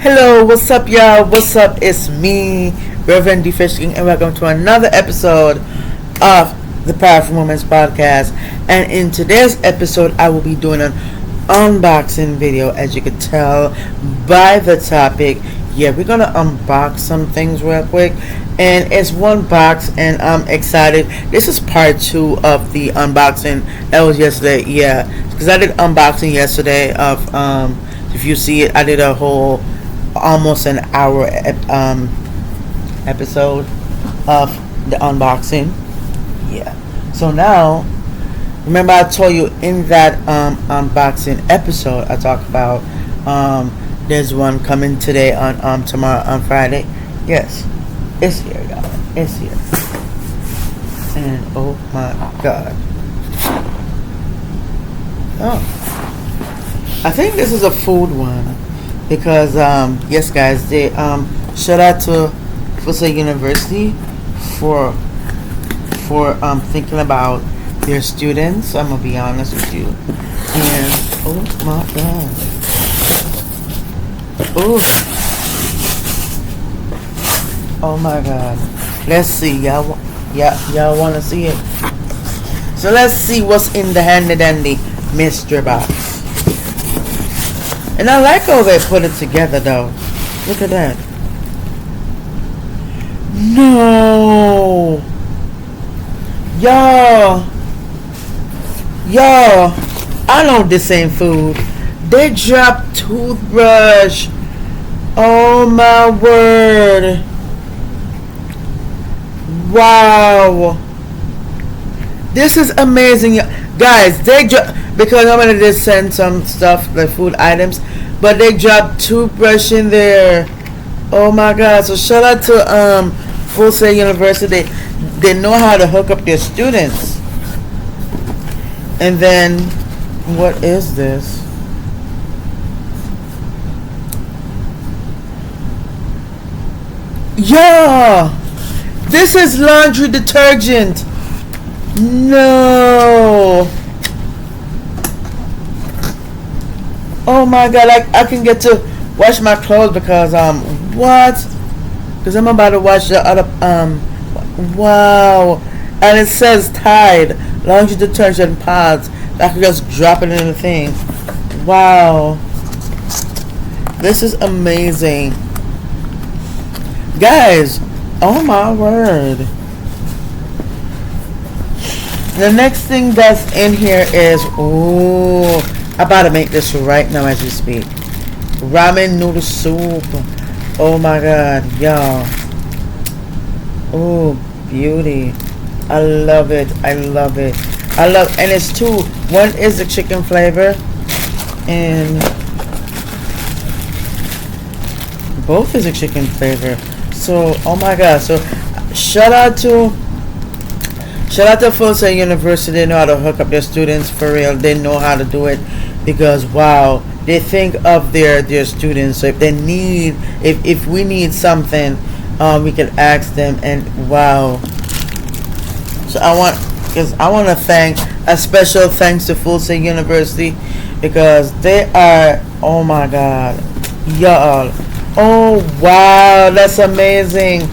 Hello, what's up, y'all? What's up? It's me, Reverend and welcome to another episode of the Powerful Moments Podcast. And in today's episode, I will be doing an unboxing video, as you can tell by the topic. Yeah, we're gonna unbox some things real quick, and it's one box, and I'm excited. This is part 2 of the unboxing that was yesterday. Yeah, because I did unboxing yesterday of if you see it, I did a whole almost an hour episode of the unboxing. Yeah. So now, remember I told you in that unboxing episode, I talked about there's one coming today on tomorrow on Friday. Yes, it's here, y'all. It's here. And oh my God. Oh, I think this is a food one. Because yes, guys, they shout out to Fullsail University for thinking about their students. I'm gonna be honest with you, and oh my God, oh my God, let's see, y'all want to see it? So let's see what's in the handy dandy mystery box. And I like how they put it together, though. Look at that. No. Y'all, I know this ain't food. They dropped toothbrush. Oh my word. Wow. This is amazing. Guys, they dropped, because I'm gonna just send some stuff, like food items, but they dropped toothbrush in there. Oh my God. So shout out to Fullsail University. They know how to hook up their students. And then what is this? Yeah, this is laundry detergent. No. Oh my God, I can get to wash my clothes because what? Because I'm about to wash the other wow. And it says Tide laundry detergent pods. I can just drop it in the thing. Wow. This is amazing. Guys, oh my word. The next thing that's in here is I'm about to make this right now as we speak. Ramen noodle soup. Oh my God, y'all. Oh, beauty. I love it. And it's two. One is the chicken flavor, and both is a chicken flavor. So, oh my God. So, shout out to Fullsail University. They know how to hook up their students for real. They know how to do it. Because wow, they think of their students. So if they need, if we need something, we can ask them. And wow, so I want to thank a special thanks to Fullsail University, because they are, oh my God, y'all, oh wow, that's amazing.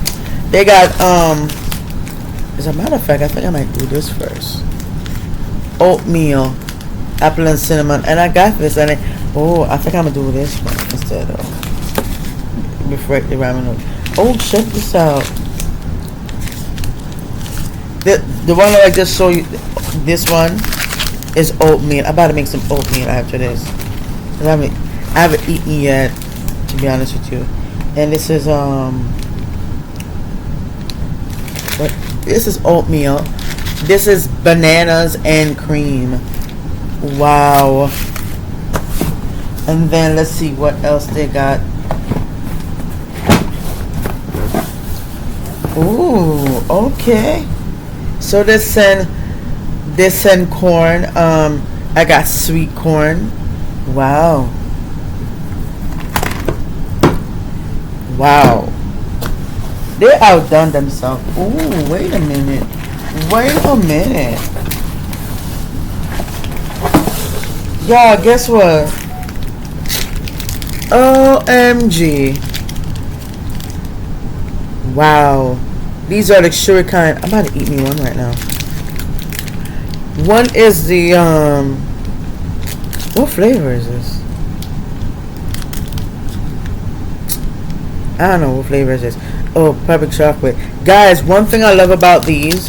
They got as a matter of fact, I think I might do this first. Oatmeal, apple and cinnamon, and I got this, and I think I'm gonna do this one instead of before the ramen noodle. Oh, check this out. The one that I just showed you, this one is oatmeal. I'm about to make some oatmeal after this. I haven't eaten yet, to be honest with you. And this is what? This is oatmeal. This is bananas and cream. Wow. And then let's see what else they got. Ooh, okay. So they send corn. I got sweet corn. Wow. They outdone themselves. Ooh, wait a minute. Y'all, guess what? OMG. Wow. These are the shuriken. I'm about to eat me one right now. One is the what flavor is this? I don't know what flavor is this. Oh, pepper chocolate. Guys, one thing I love about these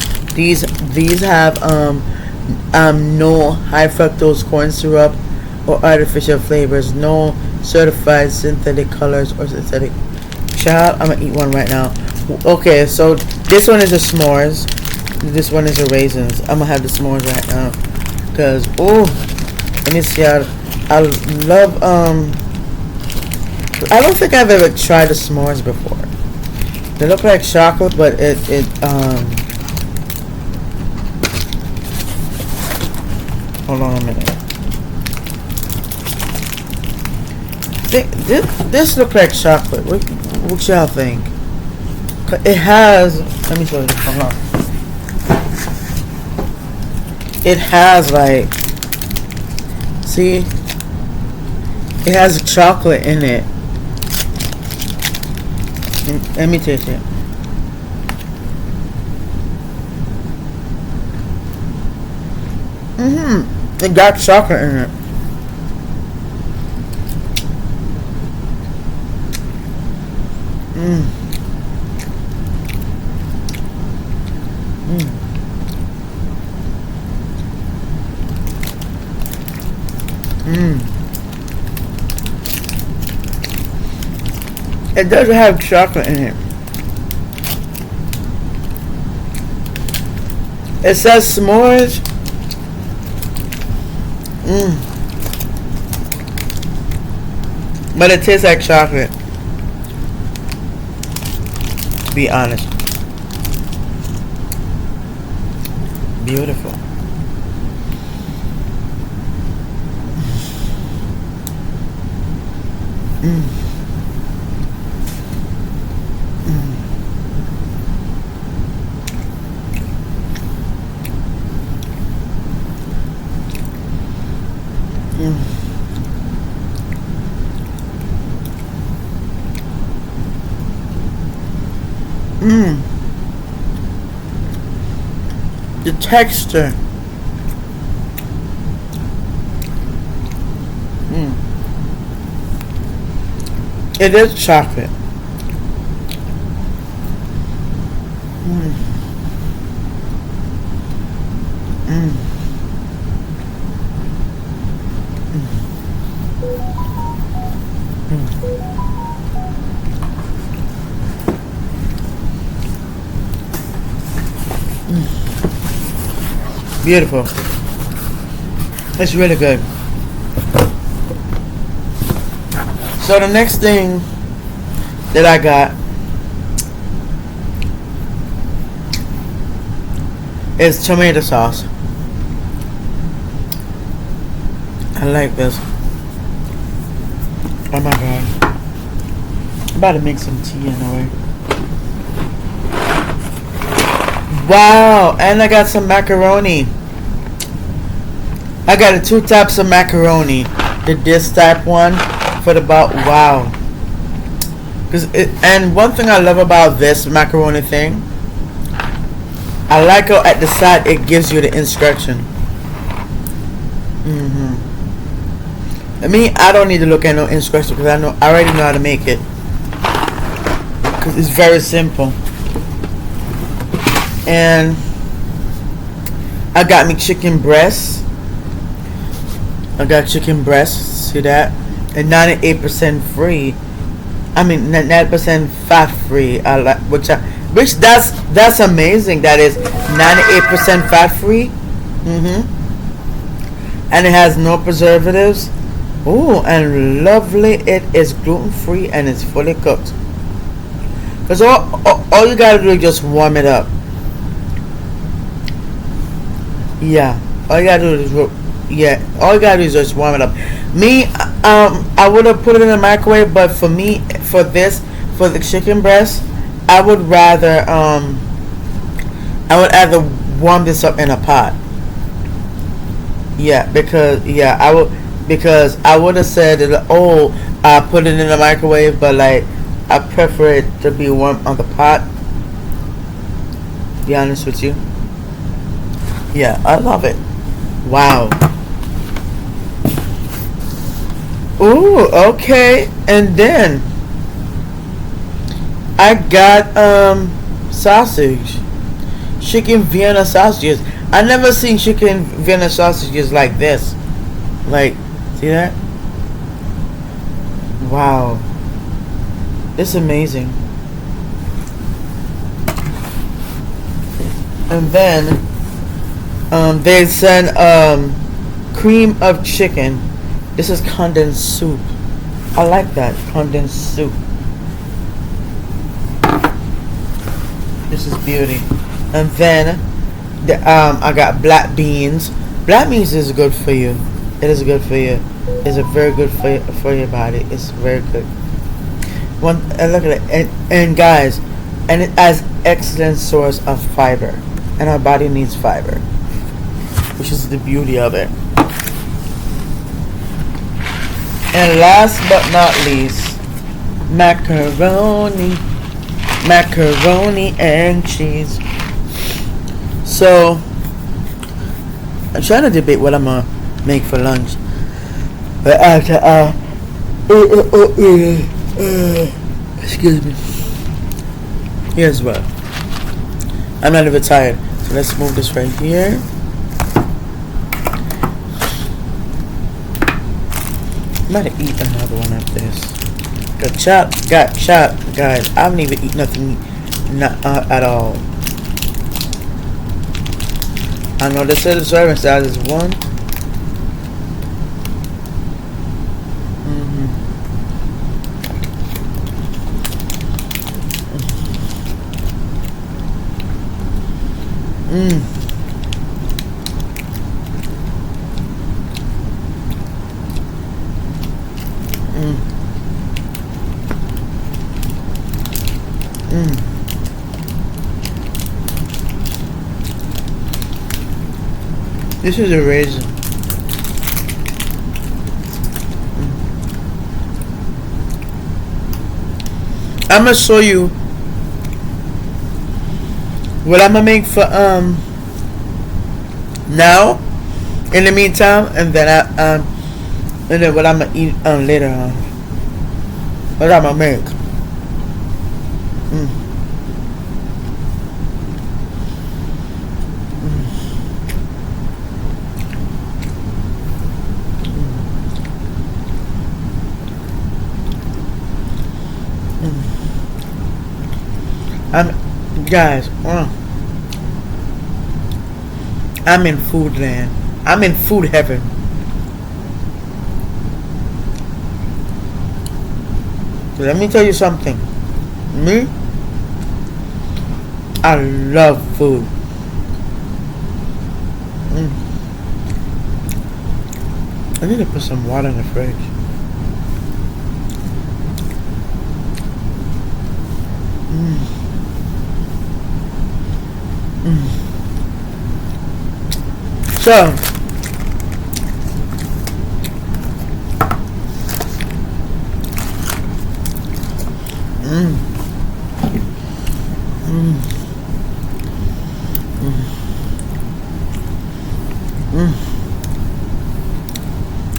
have no high fructose corn syrup or artificial flavors, no certified synthetic colors or synthetic. Child, I'm gonna eat one right now. Okay, so this one is a s'mores. This one is a raisins. I'm gonna have the s'mores right now, cause let me see. I love I don't think I've ever tried the s'mores before. They look like chocolate, but it hold on a minute. This look like chocolate. What y'all think? It has. Let me show you. Hold on. It has like. See. It has chocolate in it. Let me taste it. It got chocolate in it. It does have chocolate in it. It says s'mores. But it tastes like chocolate. To be honest. Beautiful. The texture. It is chocolate. Beautiful. It's really good. So the next thing that I got is tomato sauce. I like this. Oh my god. I'm about to make some tea anyway. Wow, and I got some macaroni. I got 2 types of macaroni. This type one for the wow. And one thing I love about this macaroni thing, I like how at the side it gives you the instruction. I don't need to look at no instruction because I already know how to make it. Because it's very simple. And I got me chicken breasts. I got chicken breasts, see that? And 98% free. 9% fat free. I like which that's amazing. That is 98% fat free. And it has no preservatives. Oh, and lovely. It is gluten free and it's fully cooked. Cause all you gotta do is just warm it up. Yeah, all you gotta do is just warm it up. Me, I would have put it in the microwave, but for me, for the chicken breast, I would rather warm this up in a pot. Yeah, because I would have said that, I put it in the microwave, but like I prefer it to be warm on the pot. Be honest with you. Yeah, I love it. Wow. Ooh, okay. And then I got sausage. Chicken Vienna sausages. I never seen chicken Vienna sausages like this. Like, see that? Wow. It's amazing. And then they send cream of chicken. This is condensed soup. I like that, condensed soup. This is beauty. And then I got black beans. Black beans is good for you. It is good for you. It's a very good for your body. It's very good. And look at it. And guys, and it has excellent source of fiber. And our body needs fiber, which is the beauty of it. And last but not least, macaroni and cheese. So I'm trying to debate what I'm gonna make for lunch, but after excuse me, here's what. I'm not even tired, so let's move this right here. I'm about to eat another one of this. Got chopped, guys. I haven't even eaten nothing, not at all. I know they said the serving size is 1. This is a raisin. I'm gonna show you what I'm gonna make for now. In the meantime, and then and then what I'm gonna eat later on. What I'm gonna make. Guys, I'm in food land. I'm in food heaven. Let me tell you something. Me, I love food. I need to put some water in the fridge. So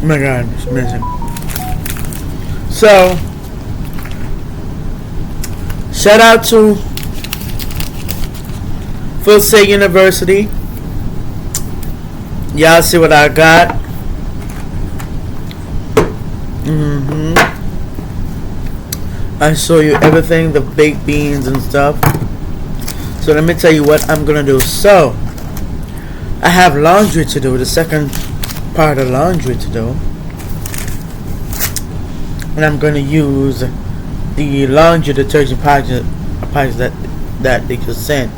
oh my God, it's amazing. So shout out to Fullsail University. Y'all see what I got? I show you everything, the baked beans and stuff. So let me tell you what I'm gonna do. So I have laundry to do, the second part of laundry to do, and I'm gonna use the laundry detergent package that they just sent.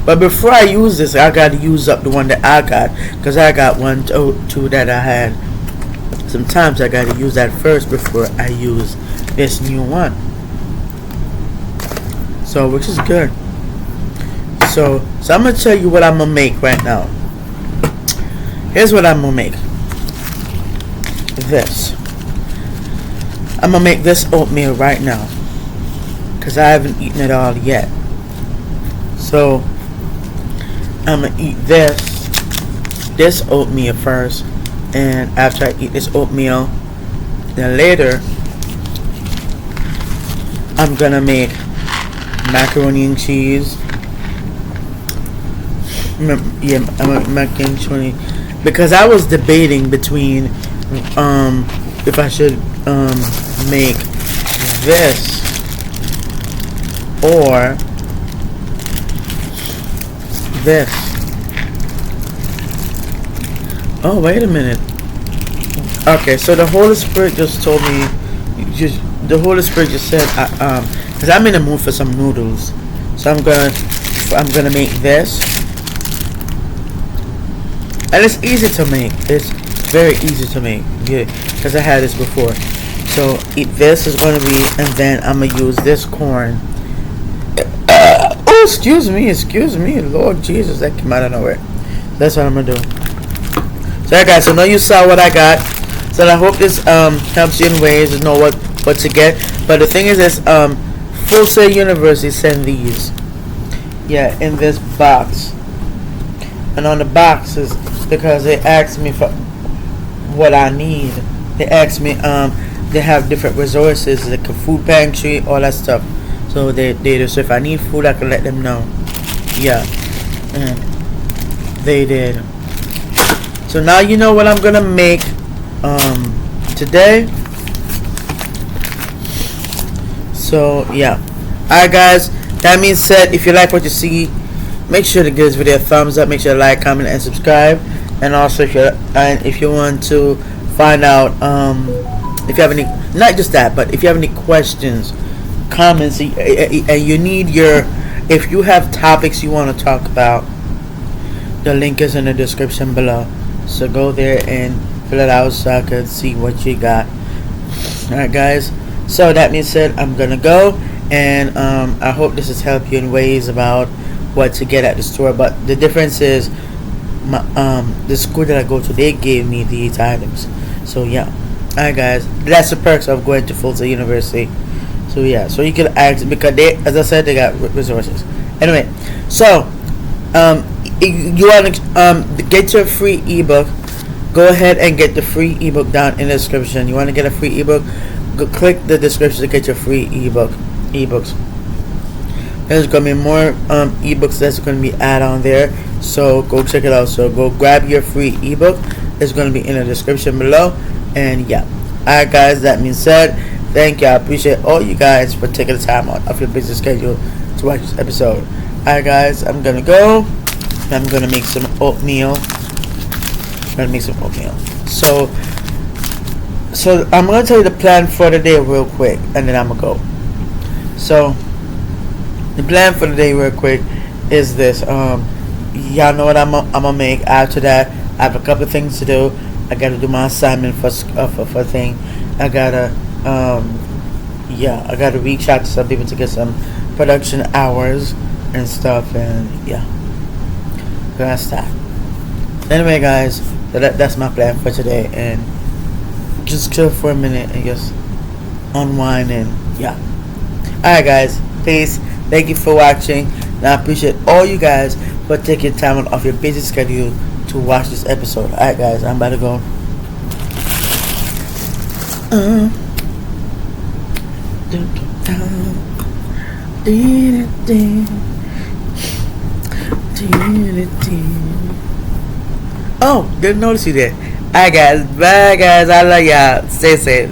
But before I use this, I gotta use up the one that I got, because I got one two that I had. Sometimes I gotta use that first before I use this new one. So, which is good. So I'm gonna tell you what I'm gonna make right now. Here's what I'm gonna make. This. I'm gonna make this oatmeal right now because I haven't eaten it all yet. So I'm gonna eat this oatmeal first, and after I eat this oatmeal, then later I'm gonna make macaroni and cheese. Yeah, macaroni and cheese, because I was debating between if I should make this or this. Oh, wait a minute. Okay, so the Holy Spirit just told me, the Holy Spirit just said, because I'm in the mood for some noodles, so I'm gonna make this, and it's easy to make. It's very easy to make, yeah, because I had this before. So this is gonna be, and then I'm gonna use this corn. Oh, excuse me, Lord Jesus, that came out of nowhere. That's what I'm gonna do. So, guys, so now you saw what I got. So I hope this helps you in ways to know what to get. But the thing is this, Fullsail University sent these, yeah, in this box. And on the boxes, because they asked me for what I need. They asked me, they have different resources like a food pantry, all that stuff. So they do. So if I need food, I can let them know. Yeah, and they did. So now you know what I'm gonna make today. So yeah, alright guys, that means said, if you like what you see, make sure to give this video a thumbs up, make sure to like, comment, and subscribe. And also if you want to find out if you have any, not just that, but if you have any questions, comments, and you need if you have topics you want to talk about, the link is in the description below. So go there and fill it out so I can see what you got. Alright guys, so that being said, I'm gonna go, and I hope this has helped you in ways about what to get at the store. But the difference is the school that I go to, they gave me these items. So yeah, alright guys, that's the perks of going to Fullsail University. So yeah, so you can ask, because they, as I said, they got resources. Anyway, so you want to get your free ebook, go ahead and get the free ebook down in the description. You want to get a free ebook, go click the description to get your free ebooks. There's gonna be more ebooks that's gonna be added on there, so go check it out. So go grab your free ebook. It's gonna be in the description below. And yeah, alright guys, that being said, thank you. I appreciate all you guys for taking the time out of your busy schedule to watch this episode. Alright guys, I'm gonna go. I'm gonna make some oatmeal. So I'm gonna tell you the plan for the day real quick, and then I'm gonna go. So the plan for the day real quick is this. Y'all know what I'm gonna make. After that, I have a couple of things to do. I gotta do my assignment for thing. I gotta I gotta reach out to some people to get some production hours and stuff, and yeah, that's that. Anyway guys, so that's my plan for today, and just chill for a minute and just unwind, and yeah. Alright guys, peace. Thank you for watching, and I appreciate all you guys for taking time out of your busy schedule to watch this episode. Alright guys, I'm about to go. Oh, didn't notice you there. Alright guys, bye guys, I love y'all. Stay safe.